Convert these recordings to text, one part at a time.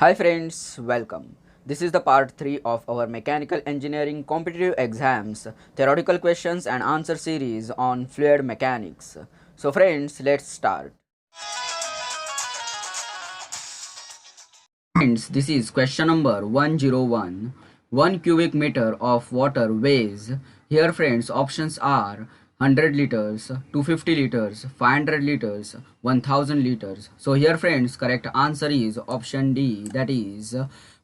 Hi friends, welcome. This is the part 3 of our mechanical engineering competitive exams theoretical questions and answer series on fluid mechanics. So friends, let's start. Friends, this is question number 101. 1 cubic meter of water weighs. Here friends, options are 100 liters, 250 liters, 500 liters, 1000 liters. So here friends, correct answer is option D, that is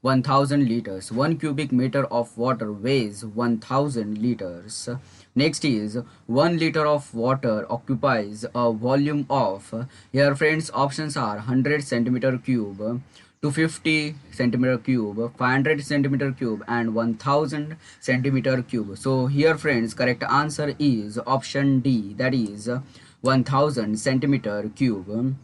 1000 liters. 1 cubic meter of water weighs 1000 liters. Next is 1 liter of water occupies a volume of. Here friends, options are 100 centimeter cube, 250 centimeter cube, 500 centimeter cube, and 1000 centimeter cube. So here friends, correct answer is option D, that is 1000 centimeter cube.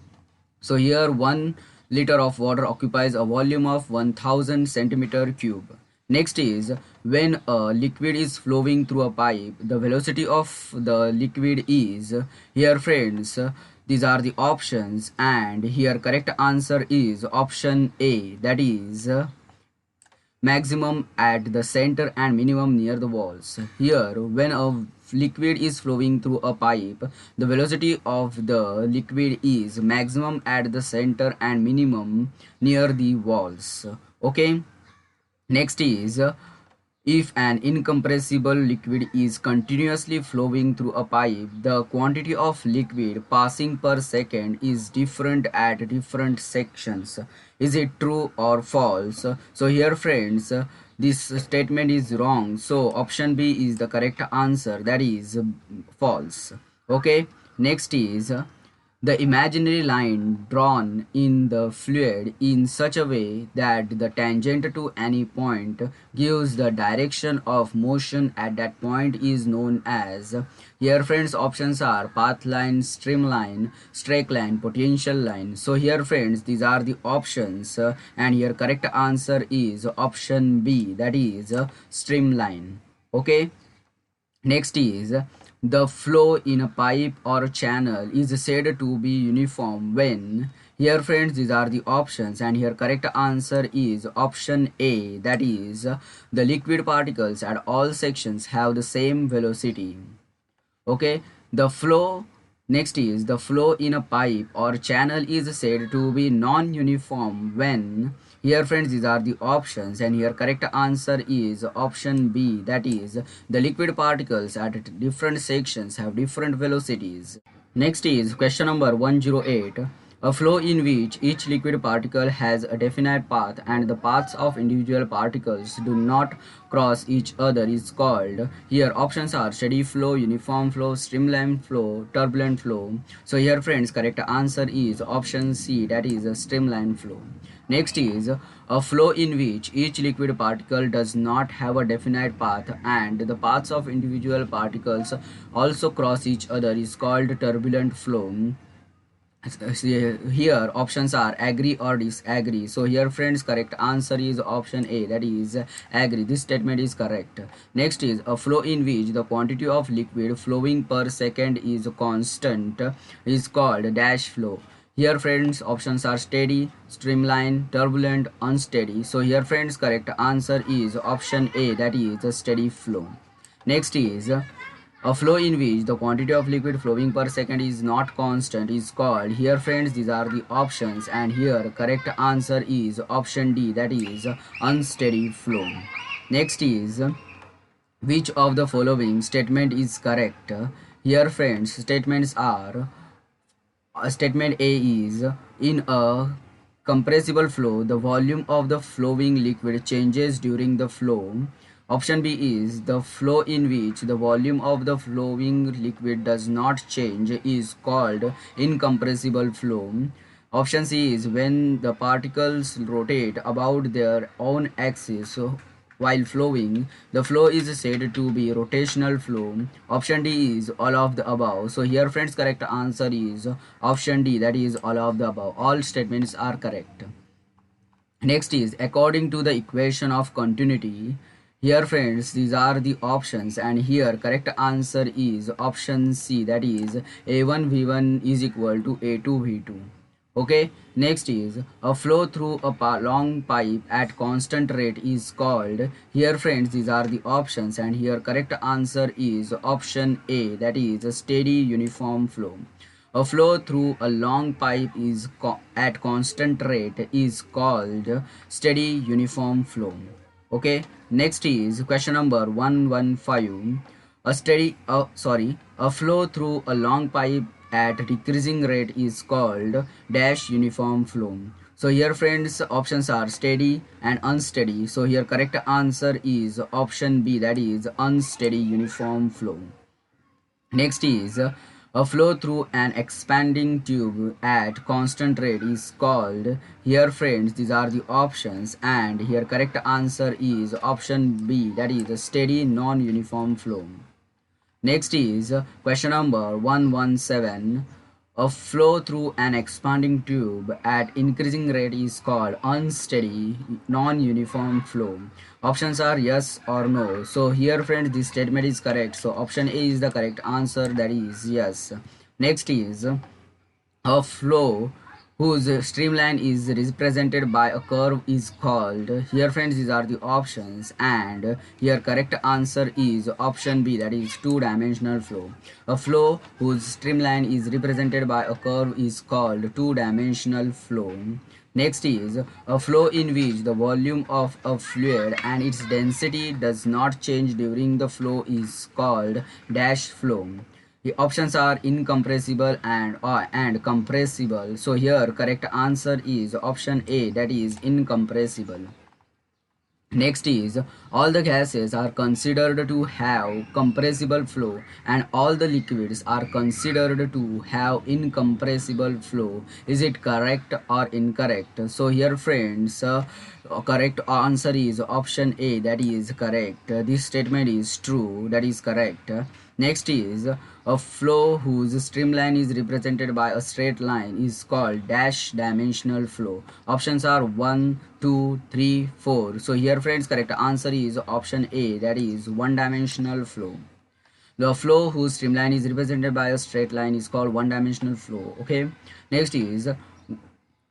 So here 1 liter of water occupies a volume of 1000 centimeter cube. Next is when a liquid is flowing through a pipe, the velocity of the liquid is. Here friends, these are the options, and here correct answer is option A, that is maximum at the center and minimum near the walls. Here, when a liquid is flowing through a pipe, the velocity of the liquid is maximum at the center and minimum near the walls. Okay. Next is if an incompressible liquid is continuously flowing through a pipe, the quantity of liquid passing per second is different at different sections. Is it true or false? So here friends, this statement is wrong. So option B is the correct answer, that is false. Okay. Next is the imaginary line drawn in the fluid in such a way that the tangent to any point gives the direction of motion at that point is known as. Here friends, options are path line, streamline, straight line, potential line. So here friends, these are the options, and here correct answer is option B, that is streamline. Okay. Next is the flow in a pipe or channel is said to be uniform when. Here friends, these are the options, and here correct answer is option A, that is the liquid particles at all sections have the same velocity. Okay. The flow, next is the flow in a pipe or channel is said to be non-uniform when. Here friends, these are the options, and here correct answer is option B, that is the liquid particles at different sections have different velocities. Next is question number 108. A flow in which each liquid particle has a definite path and the paths of individual particles do not cross each other is called. Here options are steady flow, uniform flow, streamline flow, turbulent flow. So here friends, correct answer is option C, that is a streamline flow. Next is a flow in which each liquid particle does not have a definite path and the paths of individual particles also cross each other is called turbulent flow. Here options are agree or disagree. So here friends, correct answer is option A, that is agree. This statement is correct. Next is a flow in which the quantity of liquid flowing per second is constant is called dash flow. Here friends, options are steady, streamline, turbulent, unsteady. So here friends, correct answer is option A, that is the steady flow. Next is a flow in which the quantity of liquid flowing per second is not constant is called. Here friends, these are the options, and here correct answer is option D, that is unsteady flow. Next is which of the following statement is correct? Here friends, statements are statement A is in a compressible flow, the volume of the flowing liquid changes during the flow. Option B is the flow in which the volume of the flowing liquid does not change is called incompressible flow. Option C is when the particles rotate about their own axis while flowing. The flow is said to be rotational flow. Option D is all of the above. So here friends, correct answer is option D, that is all of the above. All statements are correct. Next is according to the equation of continuity. Here friends, these are the options, and here correct answer is option C, that is A1 V1 is equal to A2 V2. Okay, next is a flow through a long pipe at constant rate is called. Here friends, these are the options, and here correct answer is option A, that is a steady uniform flow. A flow through a long pipe is at constant rate is called steady uniform flow. Okay, next is question number 115. A flow through a long pipe at decreasing rate is called dash uniform flow. So here friends, options are steady and unsteady. So here correct answer is option B, that is unsteady uniform flow. Next is a flow through an expanding tube at constant rate is called. Here friends, these are the options, and here correct answer is option B, that is a steady non-uniform flow. Next is question number 117. A flow through an expanding tube at increasing rate is called unsteady non-uniform flow. Options are yes or no. So here friends, this statement is correct. So option A is the correct answer, that is yes. Next is a flow whose streamline is represented by a curve is called. Here friends, these are the options, and here correct answer is option B, that is two-dimensional flow. A flow whose streamline is represented by a curve is called two-dimensional flow. Next is a flow in which the volume of a fluid and its density does not change during the flow is called dash flow. The options are incompressible and compressible. So here correct answer is option A, that is incompressible. Next is all the gases are considered to have compressible flow and all the liquids are considered to have incompressible flow. Is it correct or incorrect? So here friends, correct answer is option A, that is correct. This statement is true, that is correct. Next is a flow whose streamline is represented by a straight line is called dash dimensional flow. Options are 1, 2, 3, 4. So here friends, correct answer is option A, that is one dimensional flow. The flow whose streamline is represented by a straight line is called one dimensional flow. Okay, next is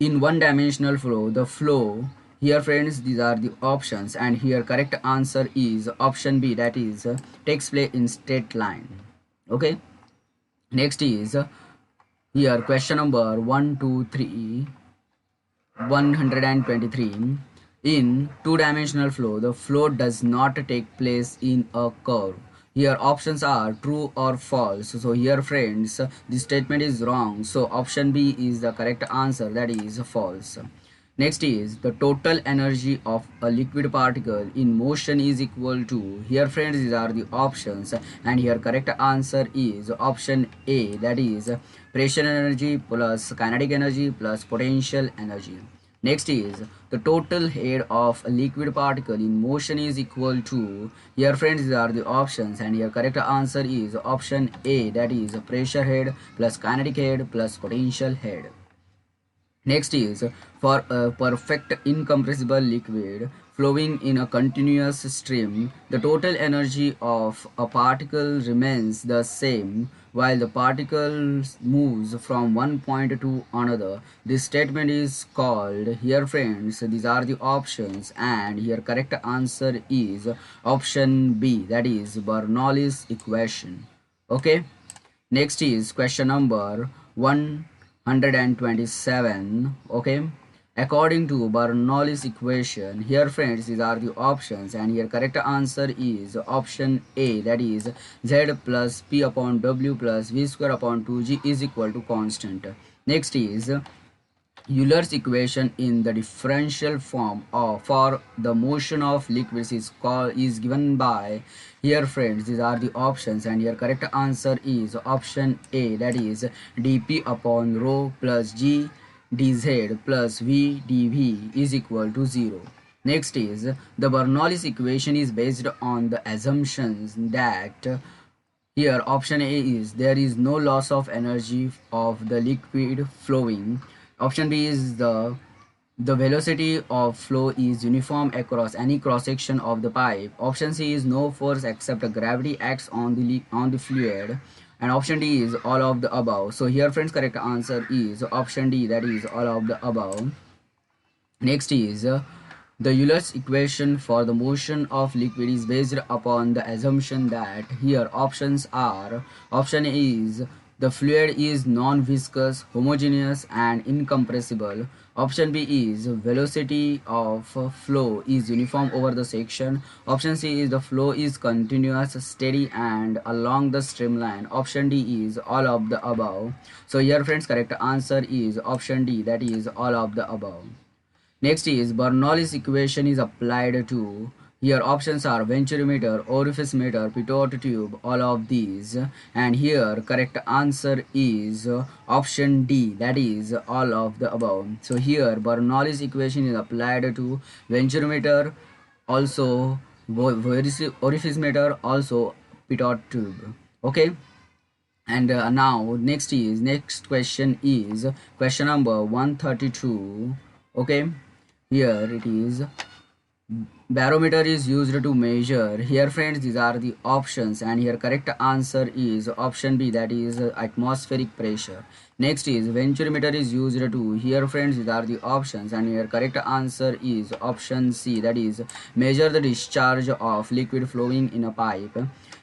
in one dimensional flow, the flow. Here friends, these are the options, and here correct answer is option B, that is takes place in straight line. Okay, next is here question number 123. In two-dimensional flow, the flow does not take place in a curve. Here options are true or false. So here friends, this statement is wrong. So option B is the correct answer, that is false. Next is the total energy of a liquid particle in motion is equal to. Here friends, these are the options, and here correct answer is option A, that is pressure energy plus kinetic energy plus potential energy. Next is the total head of a liquid particle in motion is equal to. Here friends, these are the options, and here correct answer is option A, that is pressure head plus kinetic head plus potential head. Next is for a perfect incompressible liquid flowing in a continuous stream, the total energy of a particle remains the same while the particle moves from one point to another. This statement is called. Here friends, these are the options, and here correct answer is option B, that is Bernoulli's equation. Okay, next is question number 127. Okay, according to Bernoulli's equation, here friends, these are the options, and here correct answer is option A, that is Z plus P upon W plus V square upon 2G is equal to constant. Next is Euler's equation in the differential form for the motion of liquids is given by. Here friends, these are the options, and here correct answer is option A, that is dp upon rho plus g dz plus v dv is equal to 0. Next is the Bernoulli's equation is based on the assumptions that. Here option A is there is no loss of energy of the liquid flowing. Option B is the velocity of flow is uniform across any cross section of the pipe. Option C is no force except gravity acts on the fluid. and option D is all of the above. So here friends, correct answer is option D, that is all of the above. Next is the Euler's equation for the motion of liquid is based upon the assumption that here options are: option A is the fluid is non-viscous, homogeneous and incompressible. Option B is velocity of flow is uniform over the section. Option C is the flow is continuous, steady and along the streamline. Option D is all of the above. So here friends, correct answer is option D, that is all of the above. Next is Bernoulli's equation is applied to. Here options are venturimeter, orifice meter, pitot tube, all of these. And here correct answer is option D, that is all of the above. So here Bernoulli's equation is applied to venturimeter, also orifice meter, also pitot tube. Okay. And now next question is question number 132. Okay, here it is: barometer is used to measure. Here friends, these are the options and here correct answer is option B, that is atmospheric pressure. Next is venturimeter is used to. Here friends, these are the options and here correct answer is option C, that is measure the discharge of liquid flowing in a pipe.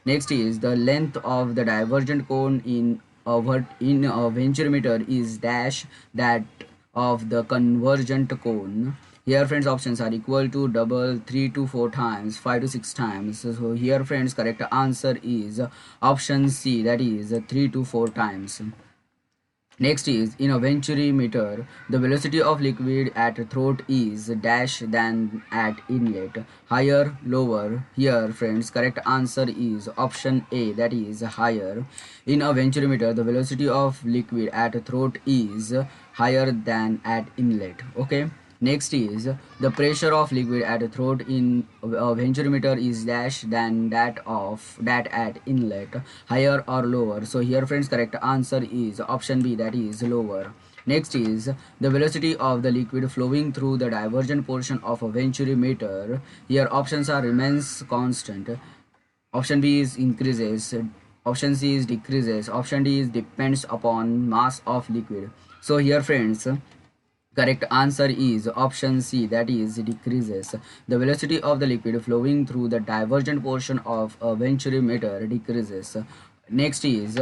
Next is the length of the divergent cone in a venturimeter is dash that of the convergent cone. Here friends, options are equal to, double, 3 to 4 times, 5 to 6 times. So here friends, correct answer is option C, that is 3 to 4 times. Next is in a venturimeter, the velocity of liquid at throat is dash than at inlet, higher, lower. Here friends, correct answer is option A, that is higher. In a venturimeter, the velocity of liquid at throat is higher than at inlet. Okay. Next is the pressure of liquid at throat in a venturimeter is dash than that at inlet, higher or lower. So here friends, correct answer is option B, that is lower. Next is the velocity of the liquid flowing through the divergent portion of a venturimeter. Here options are remains constant. Option B is increases. Option C is decreases. Option D is depends upon mass of liquid. So here friends, correct answer is option C, that is decreases. The velocity of the liquid flowing through the divergent portion of a venturimeter decreases. Next is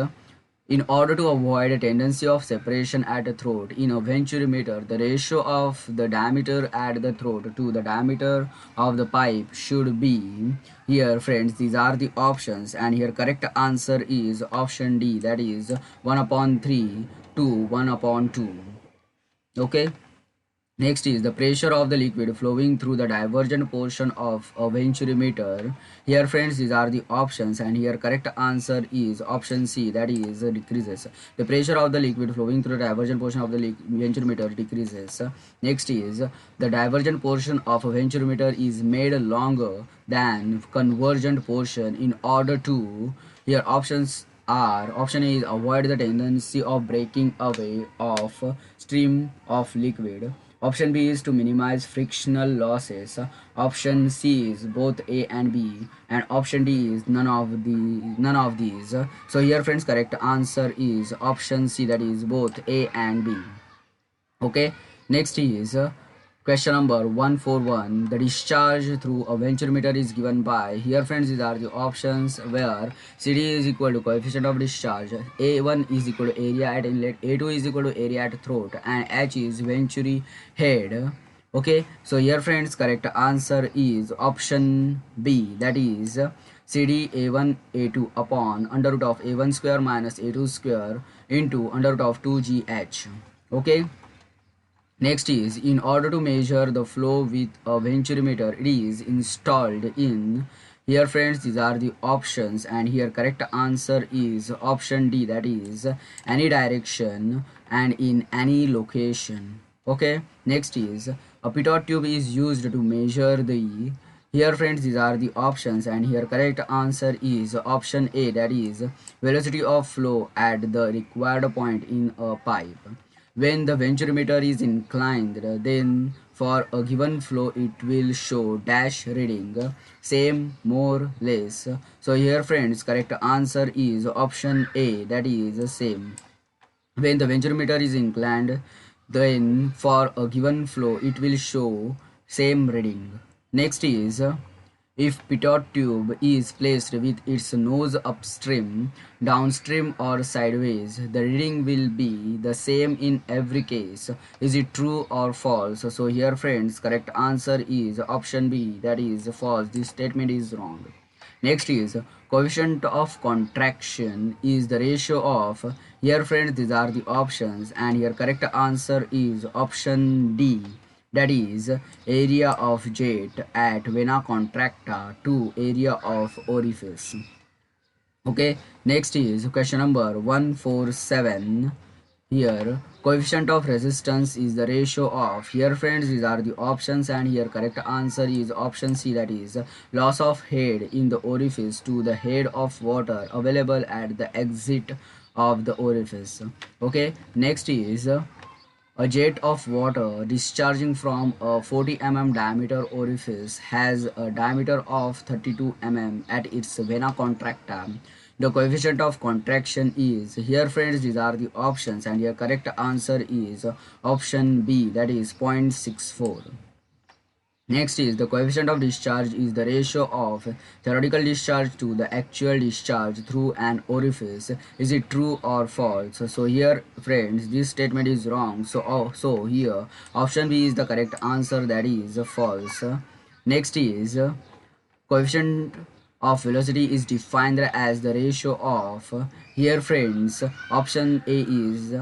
in order to avoid a tendency of separation at the throat in a venturimeter, the ratio of the diameter at the throat to the diameter of the pipe should be. Here friends, these are the options and here correct answer is option D, that is 1 upon 3 to 1 upon 2. Okay. Next is the pressure of the liquid flowing through the divergent portion of a venturimeter. Here friends, these are the options and here correct answer is option C, that is decreases. The pressure of the liquid flowing through the divergent portion of the venturimeter decreases. Next is the divergent portion of a venturimeter is made longer than convergent portion in order to. Here options are: option A is avoid the tendency of breaking away of stream of liquid. Option B is to minimize frictional losses. Option C is both A and B, and option D is none of these. So here friends, correct answer is option C, that is both A and B. Okay. Next is question number 141. The discharge through a venturimeter is given by. Here friends, these are the options where CD is equal to coefficient of discharge, A1 is equal to area at inlet, A2 is equal to area at throat, and H is venturi head. Okay, so here friends, correct answer is option B, that is CD A1 A2 upon under root of A1 square minus A2 square into under root of 2GH. Okay. Next is in order to measure the flow with a venturimeter, it is installed in. Here friends, these are the options and here correct answer is option D, that is any direction and in any location. Okay. Next is a pitot tube is used to measure the. Here friends, these are the options and here correct answer is option A, that is velocity of flow at the required point in a pipe. When the venturimeter is inclined, then for a given flow it will show dash reading, same, more, less. So here friends, correct answer is option A, that is same. When the venturimeter is inclined, then for a given flow it will show same reading. Next is, if pitot tube is placed with its nose upstream, downstream or sideways, the reading will be the same in every case. Is it true or false? So here friends, correct answer is option B, that is false. This statement is wrong. Next is, coefficient of contraction is the ratio of, here friends these are the options, and here correct answer is option D, that is area of jet at vena contracta to area of orifice. Okay, next is question number 147. Here coefficient of resistance is the ratio of, here friends these are the options, and here correct answer is option C, that is loss of head in the orifice to the head of water available at the exit of the orifice. Okay, next is, a jet of water discharging from a 40 mm diameter orifice has a diameter of 32 mm at its vena contracta. The coefficient of contraction is, here friends these are the options, and your correct answer is option B, that is 0.64. Next is, the coefficient of discharge is the ratio of theoretical discharge to the actual discharge through an orifice. Is it true or false? So here friends, this statement is wrong. So here option B is the correct answer, that is false. Next is, coefficient of velocity is defined as the ratio of, here friends option A is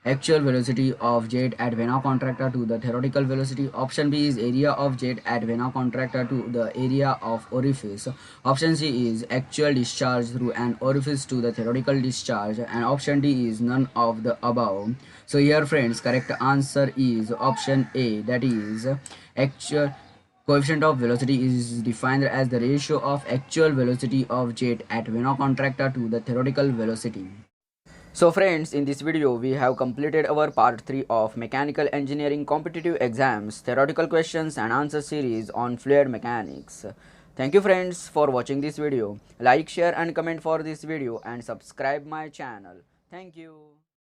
actual velocity of jet at vena contracta to the theoretical velocity. Option B is area of jet at vena contracta to the area of orifice. Option C is actual discharge through an orifice to the theoretical discharge, and option D is none of the above. So here friends, correct answer is option A, that is actual. Coefficient of velocity is defined as the ratio of actual velocity of jet at vena contracta to the theoretical velocity. So friends, in this video we have completed our part 3 of mechanical engineering competitive exams theoretical questions and answer series on fluid mechanics. Thank you friends for watching this video. Like, share and comment for this video and subscribe my channel. Thank you.